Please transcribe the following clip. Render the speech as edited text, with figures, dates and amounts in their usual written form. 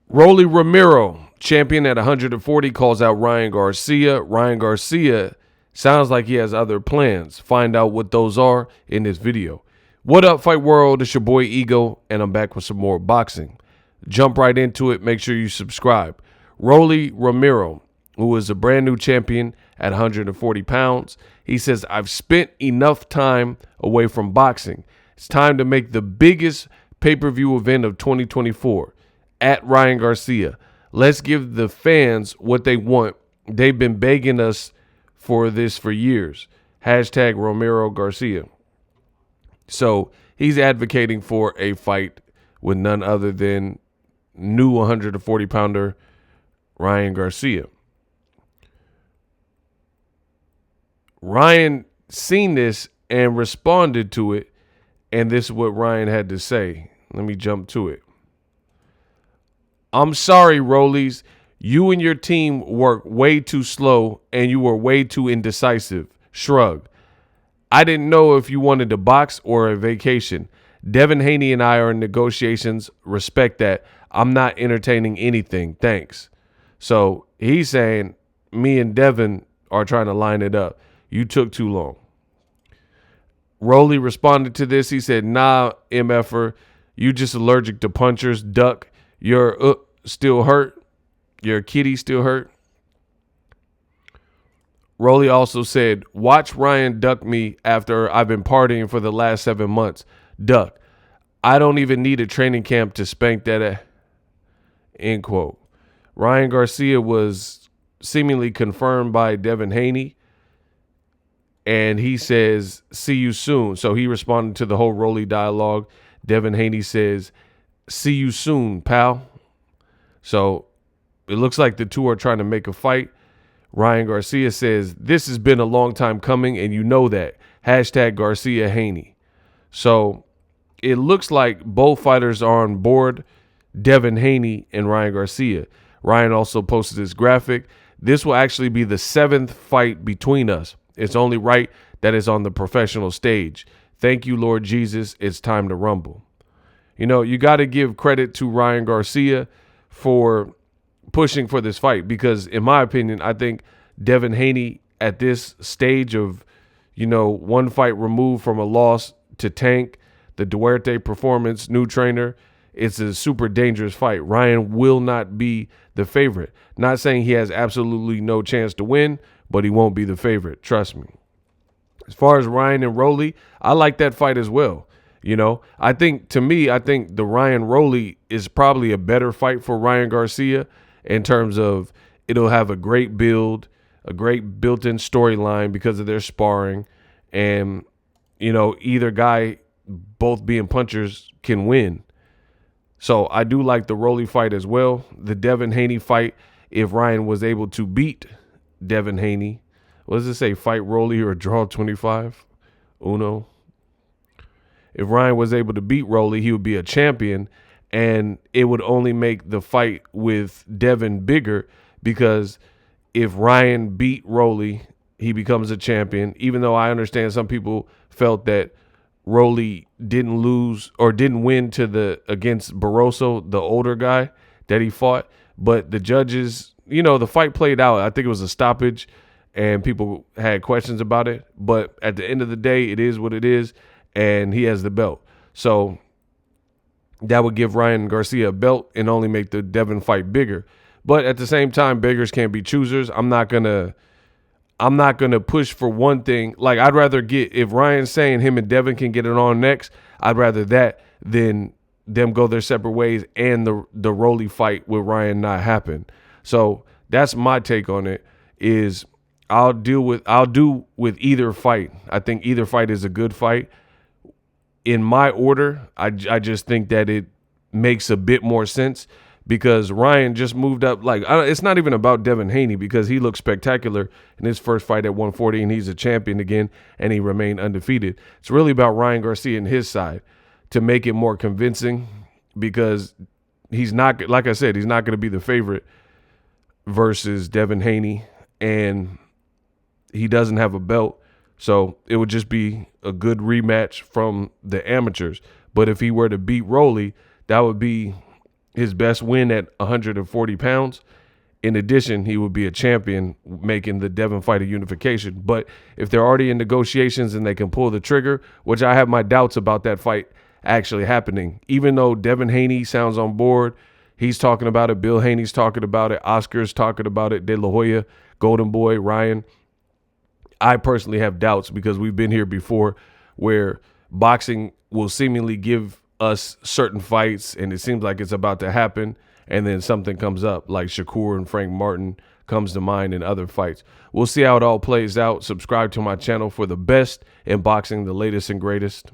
Rolly Romero, champion at 140, calls out Ryan Garcia. Ryan Garcia sounds like he has other plans. Find out what those are in this video. What up, Fight World? It's your boy Ego, and I'm back with some more boxing. Jump right into it. Make sure you subscribe. Rolly Romero, who is a brand new champion at 140 pounds, he says, I've spent enough time away from boxing. It's time to make the biggest pay-per-view event of 2024. At Ryan Garcia, let's give the fans what they want. They've been begging us for this for years. Hashtag Romero Garcia. So he's advocating for a fight with none other than new 140-pounder Ryan Garcia. Ryan seen this and responded to it, and this is what Ryan had to say. Let me jump to it. I'm sorry, Rollies. You and your team work way too slow and you were way too indecisive. Shrug. I didn't know if you wanted to box or a vacation. Devin Haney and I are in negotiations. Respect that. I'm not entertaining anything. Thanks. So he's saying me and Devin are trying to line it up. You took too long. Rolly responded to this. He said, nah, MFer, you just allergic to punchers. Duck. You're still hurt. Your kitty still hurt. Rolly also said, watch Ryan duck me after I've been partying for the last 7 months. Duck. I don't even need a training camp to spank that. End quote. Ryan Garcia was seemingly confirmed by Devin Haney. And he says, see you soon. So he responded to the whole Rolly dialogue. Devin Haney says, see you soon, pal. So it looks like the two are trying to make a fight. Ryan Garcia says, this has been a long time coming, and you know that. Hashtag Garcia Haney. So it looks like both fighters are on board, Devin Haney and Ryan Garcia. Ryan also posted this graphic. This will actually be the 7th fight between us. It's only right that it's on the professional stage. Thank you, Lord Jesus. It's time to rumble. You know, you got to give credit to Ryan Garcia for pushing for this fight because, in my opinion, I think Devin Haney at this stage of, one fight removed from a loss to Tank, the Duarte performance, new trainer, it's a super dangerous fight. Ryan will not be the favorite. Not saying he has absolutely no chance to win, but he won't be the favorite. Trust me. As far as Ryan and Rolly, I like that fight as well. I think the Ryan Rolly is probably a better fight for Ryan Garcia in terms of it'll have a great build, a great built-in storyline because of their sparring. And, either guy, both being punchers, can win. So I do like the Rolly fight as well. The Devin Haney fight, if Ryan was able to beat Devin Haney, what does it say? Fight Rolly or draw 25? Uno. If Ryan was able to beat Rolly, he would be a champion, and it would only make the fight with Devin bigger because if Ryan beat Rolly, he becomes a champion, even though I understand some people felt that Rolly didn't lose or didn't win against Barroso, the older guy that he fought. But the judges, the fight played out. I think it was a stoppage, and people had questions about it. But at the end of the day, it is what it is. And he has the belt. So that would give Ryan Garcia a belt and only make the Devin fight bigger. But at the same time, beggars can't be choosers. I'm not gonna push for one thing. Like, I'd rather if Ryan's saying him and Devin can get it on next, I'd rather that than them go their separate ways and the Rolly fight with Ryan not happen. So that's my take on it. Is I'll do with either fight. I think either fight is a good fight. In my order, I just think that it makes a bit more sense because Ryan just moved up. It's not even about Devin Haney because he looked spectacular in his first fight at 140 and he's a champion again and he remained undefeated. It's really about Ryan Garcia and his side to make it more convincing because he's not, like I said, he's not going to be the favorite versus Devin Haney and he doesn't have a belt. So it would just be a good rematch from the amateurs. But if he were to beat Rolly, that would be his best win at 140 pounds. In addition, he would be a champion, making the Devin fight a unification. But if they're already in negotiations and they can pull the trigger, which I have my doubts about that fight actually happening, even though Devin Haney sounds on board, he's talking about it, Bill Haney's talking about it, Oscar's talking about it, De La Hoya, Golden Boy, Ryan. I personally have doubts because we've been here before where boxing will seemingly give us certain fights and it seems like it's about to happen, and then something comes up like Shakur and Frank Martin comes to mind in other fights. We'll see how it all plays out. Subscribe to my channel for the best in boxing, the latest and greatest.